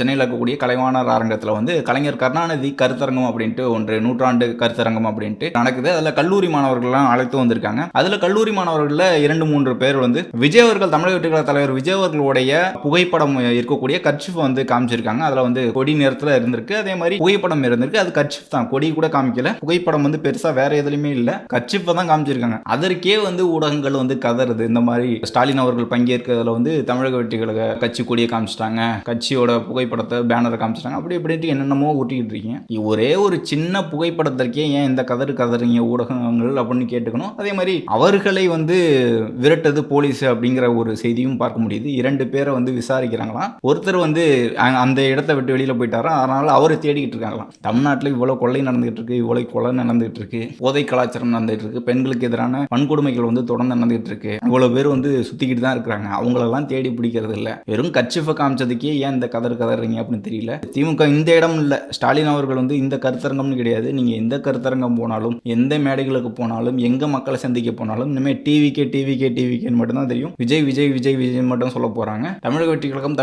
சென்னையில் இருக்கக்கூடிய கலைவாணர் அரங்கத்தில் வந்து கலைஞர் கருணாநிதி கருத்தரங்கம் அப்படின்ட்டு ஒன்று நூற்றாண்டு கருத்தரங்கம் அப்படின்ட்டு நடக்குது. அதில் கல்லூரி மாணவர்கள்லாம் அழைத்து வந்திருக்காங்க. அதில் கல்லூரி மாணவர்களில் 2-3 பேர் வந்து விஜய் அவர்கள், தமிழக வெற்றிக்கழக தலைவர் விஜய் அவர்களுடைய புகைப்படம் இருக்கக்கூடிய கர்ச்சிஃப் வந்து காமிச்சிருக்காங்க. அதில் வந்து கொடி நிறத்தில் இருந்திருக்கு, அதே மாதிரி புகைப்படம் இருந்திருக்கு. அது கர்ச்சிஃப் தான், கொடி கூட காமிக்கல. புகைப்படம் வந்து பெருசாக வேற எதுலையுமே இல்லை, கர்ச்சிஃபை தான் காமிச்சிருக்காங்க. அதற்கே வந்து ஊடகங்கள் வந்து கதறுது. இந்த மாதிரி ஸ்டாலின் அவர்கள் பங்கேற்கிறதுல வந்து தமிழக வெற்றிக்கழக கட்சி கொடியை காமிச்சிட்டாங்க, கட்சியோட புகைப்படத்தை பேனரை காமிச்சிட்டாங்க, அப்படி இப்படின்ட்டு என்னென்னமோ ஊட்டிக்கிட்டு இருக்கீங்க. ஒரே ஒரு சின்ன புகைப்படத்திற்கே ஏன் இந்த கதறீங்க ஊடகங்கள் அப்படின்னு கேட்டுக்கணும். அதே மாதிரி அவர்களை வந்து விரட்டது போலீஸ் அப்படிங்கிற ஒரு செய்தியும் பார்க்க முடியுது. 2 பேரை வந்து விசாரிக்கிறாங்களாம். ஒருத்தர் வந்து அந்த இடத்தை விட்டு வெளியில போயிட்டாரா, அதனால அவரை தேடிக்கிட்டு இருக்காங்களாம். தமிழ்நாட்டில் இவ்வளவு கொள்ளை நடந்துகிட்டு இருக்கு, இவ்வளவு கொலை நடந்துகிட்டு இருக்கு, போதை கலாச்சாரம் நடந்துகிட்டு இருக்கு, பெண்களுக்கு எதிரான வன்கொடுமைகள் வந்து தொடர்ந்து நடந்துகிட்டு இருக்கு, இவ்வளவு பேர் வந்து சுத்திக்கிட்டு தான் இருக்கிறாங்க. அவங்களெல்லாம் தேடி பிடிக்கிறது இல்லை. வெறும் கர்ச்சிஃபை காமிச்சதுக்கே ஏன் இந்த கதறீங்க அப்படின்னு தெரியல. திமுக இந்த இடம் இல்ல, ஸ்டாலின் அவர்கள் வந்து இந்த கருத்தரங்கம்னு கிடையாது. நீங்க எந்த கருத்தரங்கம் போனாலும், எந்த மேடைகளுக்கு போனாலும், எங்க மக்களை சந்திக்க போனாலும் இனிமே டிவிக்கே மட்டும் தான் தெரியும். விஜய் மட்டும் சொல்ல போறாங்க. தமிழக வெற்றி கழகம்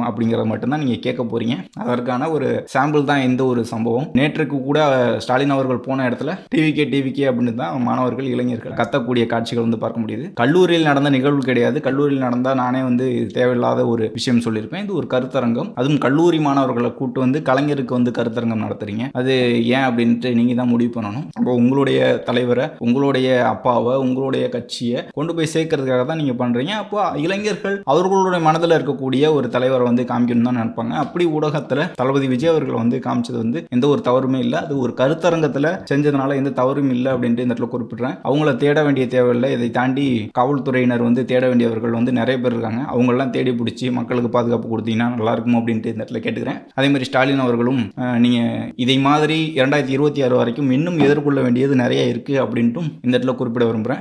அப்படிங்கறத மட்டும் தான் நீங்க கேட்க போறீங்க. அதற்கான ஒரு சாம்பிள் தான் இந்த ஒரு சம்பவம். நேற்றுக்கு கூட ஸ்டாலின் அவர்கள் போன இடத்துல டிவிக்கே அப்படின்னு தான் மாணவர்கள், இளைஞர்கள் கத்தக்கூடிய காட்சிகள் வந்து பார்க்க முடியுது. கல்லூரியில் நடந்த நிகழ்வு கிடையாது. கல்லூரியில் நடந்தா நானே வந்து தேவையில்லாத ஒரு விஷயம் சொல்லியிருப்பேன். இது ஒரு கருத்தரங்கம், அதுவும் கல்லூரி மாணவர்களை கூட்டு வந்து கலைஞருக்கு வந்து கருத்தரங்கம் நடத்துறீங்க. அது ஏன் அப்படின்ட்டு நீங்க தான் முடிவு பண்ணணும். அப்போ உங்களுடைய தலைவரை, உங்களுடைய அப்பாவை, உங்களுடைய கட்சியை கொண்டு போய் சேர்க்கறதுக்காக தான் நீங்க பண்றீங்க. அப்போ இளைஞர்கள் அவர்களுடைய மனதில் இருக்கக்கூடிய ஒரு தலைவரை வந்து காமிக்கணும் தான் நினைப்பாங்க. அப்படி ஊடகத்தில் தளபதி விஜய் அவர்கள் வந்து காமிச்சது வந்து எந்த ஒரு தவறுமே இல்லை. அது ஒரு கருத்தரங்கத்தில் செஞ்சதுனால எந்த தவறும் இல்லை அப்படின்ட்டு இந்த இடத்துல குறிப்பிடுறேன். அவங்கள தேட வேண்டிய தேவையில்லை. இதை தாண்டி காவல்துறையினர் வந்து தேட வேண்டியவர்கள் வந்து நிறைய பேர் இருக்காங்க. அவங்களெல்லாம் தேடி பிடிச்சி மக்களுக்கு பாதுகாப்பு கொடுத்தீங்கன்னா நல்லா இருக்கும் அப்படின்ட்டு இந்த இடத்துல கேட்டுக்கிறேன். அதே மாதிரி ஸ்டாலின் அவர்களும் நீங்க இதை மாதிரி 2026 வரைக்கும் இன்னும் எதிர்கொள்ள வேண்டியது நிறைய இருக்கு அப்படின்ட்டும் இந்த இடத்துல குறிப்பிட விரும்புகிறேன்.